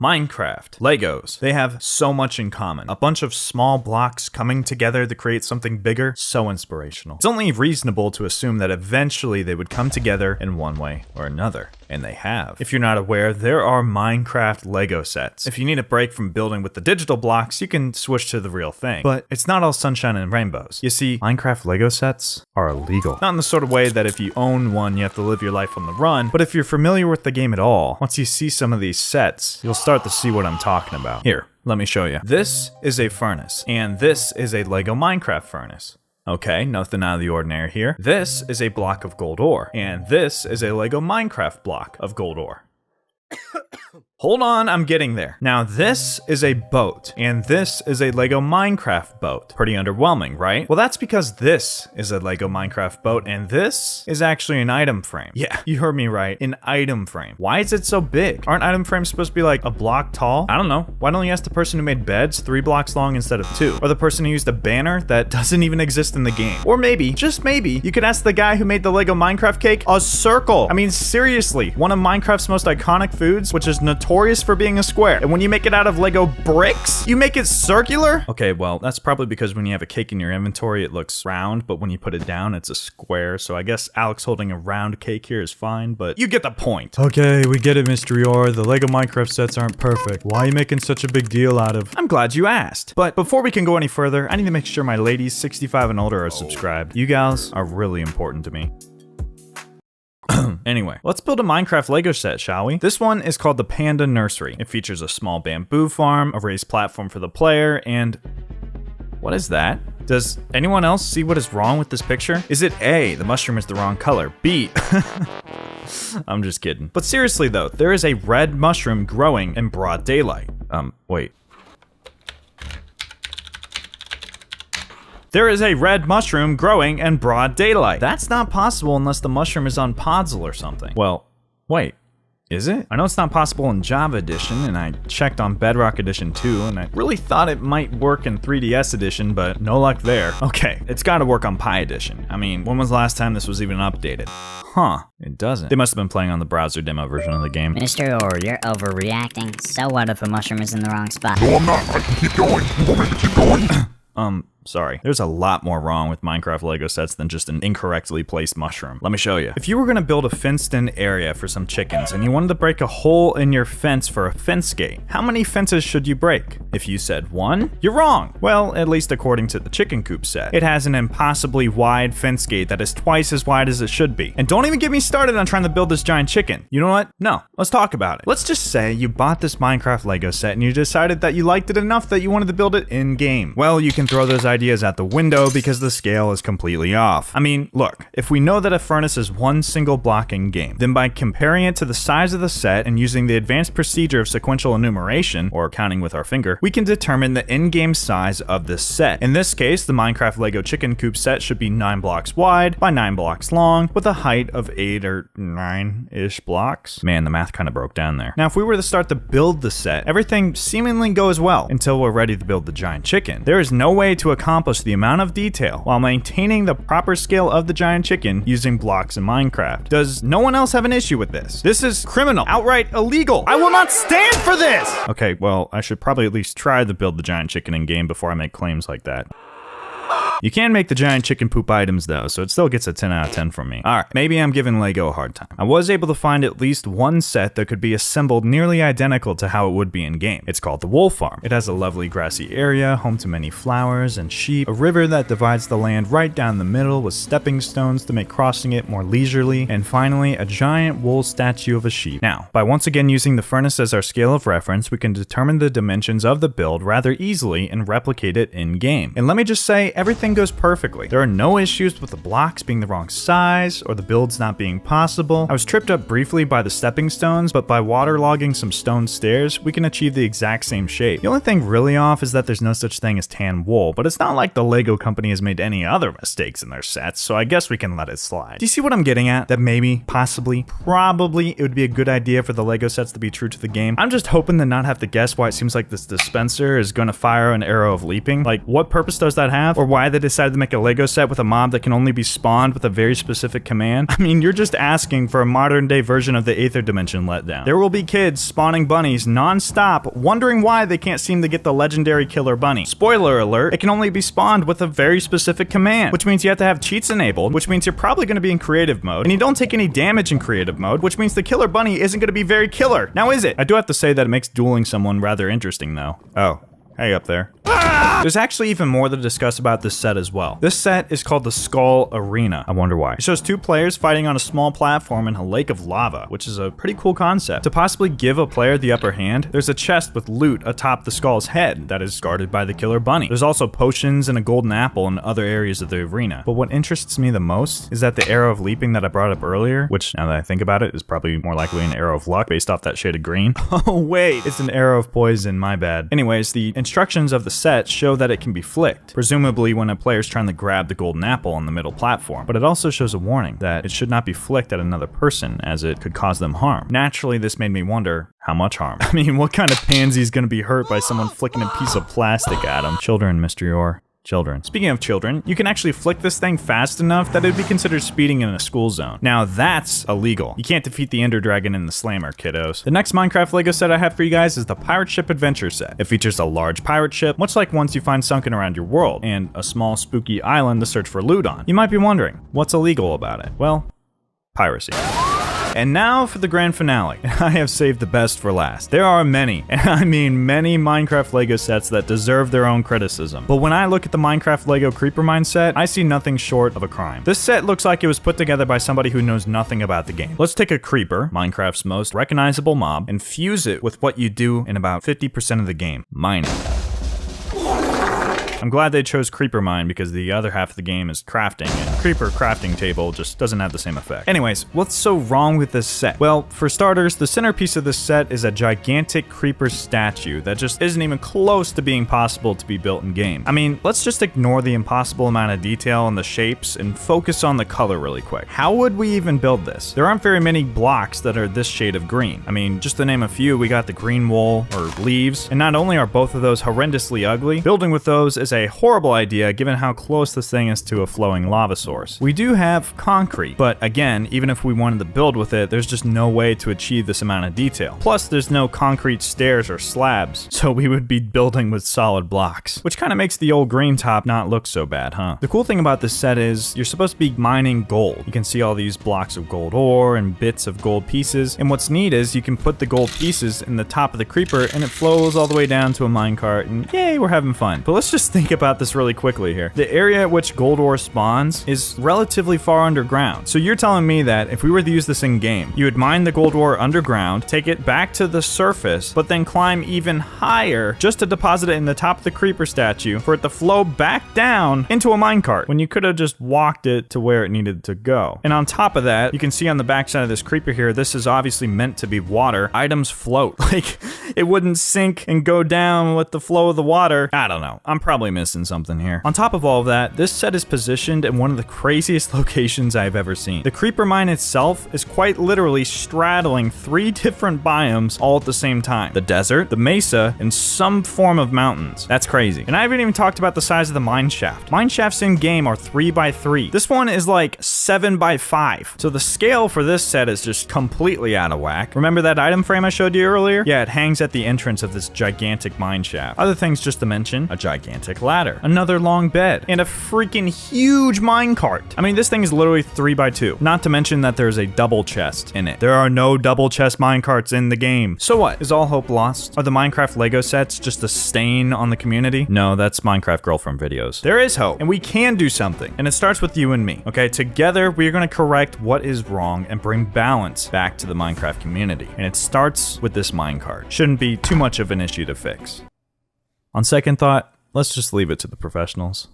Minecraft, Legos, they have so much in common. A bunch of small blocks coming together to create something bigger, so inspirational. It's only reasonable to assume that eventually they would come together in one way or another. And they have. If you're not aware, there are Minecraft Lego sets. If you need a break from building with the digital blocks, you can switch to the real thing. But it's not all sunshine and rainbows. You see, Minecraft Lego sets are illegal. Not in the sort of way that if you own one, you have to live your life on the run, but if you're familiar with the game at all, once you see some of these sets, you'll start to see what I'm talking about. Here, let me show you. This is a furnace, and this is a Lego Minecraft furnace. Okay, nothing out of the ordinary here. This is a block of gold ore, and this is a Lego Minecraft block of gold ore. Hold on, I'm getting there. Now this is a boat, and this is a Lego Minecraft boat. Pretty underwhelming, right? Well, that's because this is a Lego Minecraft boat, and this is actually an item frame. Yeah, you heard me right, an item frame. Why is it so big? Aren't item frames supposed to be like a block tall? I don't know. Why don't you ask the person who made beds 3 blocks long instead of 2? Or the person who used a banner that doesn't even exist in the game? Or maybe, just maybe, you could ask the guy who made the Lego Minecraft cake a circle. I mean, seriously, one of Minecraft's most iconic foods, which is notorious for being a square. And when you make it out of Lego bricks, you make it circular? Okay, well, that's probably because when you have a cake in your inventory, it looks round, but when you put it down, it's a square. So I guess Alex holding a round cake here is fine, but you get the point. Okay, we get it, Mr. Yor. The Lego Minecraft sets aren't perfect. Why are you making such a big deal out of? I'm glad you asked. But before we can go any further, I need to make sure my ladies 65 and older are subscribed. You gals are really important to me. Anyway, let's build a Minecraft Lego set, shall we? This one is called the Panda Nursery. It features a small bamboo farm, a raised platform for the player, and... what is that? Does anyone else see what is wrong with this picture? Is it A, the mushroom is the wrong color? B, I'm just kidding. But seriously though, there is a red mushroom growing in broad daylight. Wait. There is a red mushroom growing in broad daylight. That's not possible unless the mushroom is on Podzol or something. Well, wait, is it? I know it's not possible in Java Edition, and I checked on Bedrock Edition too, and I really thought it might work in 3DS Edition, but no luck there. Okay, it's gotta work on Pi Edition. I mean, when was the last time this was even updated? Huh, it doesn't. They must have been playing on the browser demo version of the game. Mr. Yor, you're overreacting. So what if a mushroom is in the wrong spot? No, I'm not. I can keep going. You want me to keep going? Sorry. There's a lot more wrong with Minecraft Lego sets than just an incorrectly placed mushroom. Let me show you. If you were gonna build a fenced-in area for some chickens and you wanted to break a hole in your fence for a fence gate, how many fences should you break? If you said 1, you're wrong. Well, at least according to the chicken coop set. It has an impossibly wide fence gate that is twice as wide as it should be. And don't even get me started on trying to build this giant chicken. You know what? No, let's talk about it. Let's just say you bought this Minecraft Lego set and you decided that you liked it enough that you wanted to build it in-game. Well, you can throw those ideas out the window because the scale is completely off. I mean, look, if we know that a furnace is one single block in game, then by comparing it to the size of the set and using the advanced procedure of sequential enumeration, or counting with our finger, we can determine the in-game size of this set. In this case, the Minecraft Lego chicken coop set should be 9 blocks wide by 9 blocks long with a height of 8 or 9-ish blocks. Man, the math kind of broke down there. Now, if we were to start to build the set, everything seemingly goes well until we're ready to build the giant chicken. There is no way to accomplish the amount of detail while maintaining the proper scale of the giant chicken using blocks in Minecraft. Does no one else have an issue with this? This is criminal, outright illegal. I will not stand for this! Okay, well, I should probably at least try to build the giant chicken in game before I make claims like that. You can make the giant chicken poop items though, so it still gets a 10 out of 10 from me. Alright, maybe I'm giving Lego a hard time. I was able to find at least one set that could be assembled nearly identical to how it would be in game. It's called the Wool Farm. It has a lovely grassy area, home to many flowers and sheep, a river that divides the land right down the middle with stepping stones to make crossing it more leisurely, and finally a giant wool statue of a sheep. Now, by once again using the furnace as our scale of reference, we can determine the dimensions of the build rather easily and replicate it in game. And let me just say, everything goes perfectly. There are no issues with the blocks being the wrong size or the builds not being possible. I was tripped up briefly by the stepping stones, but by waterlogging some stone stairs, we can achieve the exact same shape. The only thing really off is that there's no such thing as tan wool, but it's not like the Lego company has made any other mistakes in their sets, so I guess we can let it slide. Do you see what I'm getting at? That maybe, possibly, probably it would be a good idea for the Lego sets to be true to the game. I'm just hoping to not have to guess why it seems like this dispenser is going to fire an arrow of leaping. Like, what purpose does that have? Or why the decided to make a Lego set with a mob that can only be spawned with a very specific command? I mean, you're just asking for a modern day version of the Aether Dimension letdown. There will be kids spawning bunnies non-stop, wondering why they can't seem to get the legendary killer bunny. Spoiler alert, it can only be spawned with a very specific command, which means you have to have cheats enabled, which means you're probably going to be in creative mode, and you don't take any damage in creative mode, which means the killer bunny isn't going to be very killer. Now is it? I do have to say that it makes dueling someone rather interesting though. Oh. Hey up there. There's actually even more to discuss about this set as well. This set is called the Skull Arena. I wonder why. It shows two players fighting on a small platform in a lake of lava, which is a pretty cool concept. To possibly give a player the upper hand, there's a chest with loot atop the skull's head that is guarded by the killer bunny. There's also potions and a golden apple in other areas of the arena. But what interests me the most is that the arrow of leaping that I brought up earlier, which now that I think about it is probably more likely an arrow of luck based off that shade of green. Oh wait, it's an arrow of poison, my bad. Anyways, the instructions of the set show that it can be flicked, presumably when a player's trying to grab the golden apple on the middle platform. But it also shows a warning that it should not be flicked at another person as it could cause them harm. Naturally, this made me wonder, how much harm? I mean, what kind of pansy is gonna be hurt by someone flicking a piece of plastic at them? Children, Mr. Yor. Children. Speaking of children, you can actually flick this thing fast enough that it'd be considered speeding in a school zone. Now that's illegal. You can't defeat the Ender Dragon in the Slammer, kiddos. The next Minecraft Lego set I have for you guys is the Pirate Ship Adventure set. It features a large pirate ship, much like ones you find sunken around your world, and a small spooky island to search for loot on. You might be wondering, what's illegal about it? Well, piracy. And now for the grand finale. I have saved the best for last. There are many, and I mean many Minecraft Lego sets that deserve their own criticism. But when I look at the Minecraft Lego Creeper Mine set, I see nothing short of a crime. This set looks like it was put together by somebody who knows nothing about the game. Let's take a creeper, Minecraft's most recognizable mob, and fuse it with what you do in about 50% of the game, mining. I'm glad they chose Creeper Mine because the other half of the game is crafting, and Creeper Crafting Table just doesn't have the same effect. Anyways, what's so wrong with this set? Well, for starters, the centerpiece of this set is a gigantic creeper statue that just isn't even close to being possible to be built in game. I mean, let's just ignore the impossible amount of detail in the shapes and focus on the color really quick. How would we even build this? There aren't very many blocks that are this shade of green. I mean, just to name a few, we got the green wool or leaves, and not only are both of those horrendously ugly, building with those is a horrible idea given how close this thing is to a flowing lava source. We do have concrete, but again, even if we wanted to build with it, there's just no way to achieve this amount of detail. Plus, there's no concrete stairs or slabs, so we would be building with solid blocks, which kind of makes the old green top not look so bad, huh? The cool thing about this set is you're supposed to be mining gold. You can see all these blocks of gold ore and bits of gold pieces, and what's neat is you can put the gold pieces in the top of the creeper and it flows all the way down to a minecart, and yay, we're having fun. But let's just think about this really quickly here. The area at which gold ore spawns is relatively far underground. So you're telling me that if we were to use this in game, you would mine the gold ore underground, take it back to the surface, but then climb even higher just to deposit it in the top of the creeper statue for it to flow back down into a minecart when you could have just walked it to where it needed to go. And on top of that, you can see on the backside of this creeper here, this is obviously meant to be water. Items float. Like, it wouldn't sink and go down with the flow of the water. I don't know. I'm probably missing something here. On top of all of that, this set is positioned in one of the craziest locations I've ever seen. The creeper mine itself is quite literally straddling 3 different biomes all at the same time. The desert, the mesa, and some form of mountains. That's crazy. And I haven't even talked about the size of the mine shaft. Mine shafts in game are 3x3. This one is like 7x5. So the scale for this set is just completely out of whack. Remember that item frame I showed you earlier? Yeah, it hangs at the entrance of this gigantic mine shaft. Other things just to mention, a gigantic ladder, another long bed, and a freaking huge minecart. I mean, this thing is literally 3x2. Not to mention that there's a double chest in it. There are no double chest minecarts in the game. So what? Is all hope lost? Are the Minecraft Lego sets just a stain on the community? No, that's Minecraft Girlfriend videos. There is hope, and we can do something, and it starts with you and me, okay? Together, we are gonna correct what is wrong and bring balance back to the Minecraft community, and it starts with this minecart. Shouldn't be too much of an issue to fix. On second thought, let's just leave it to the professionals.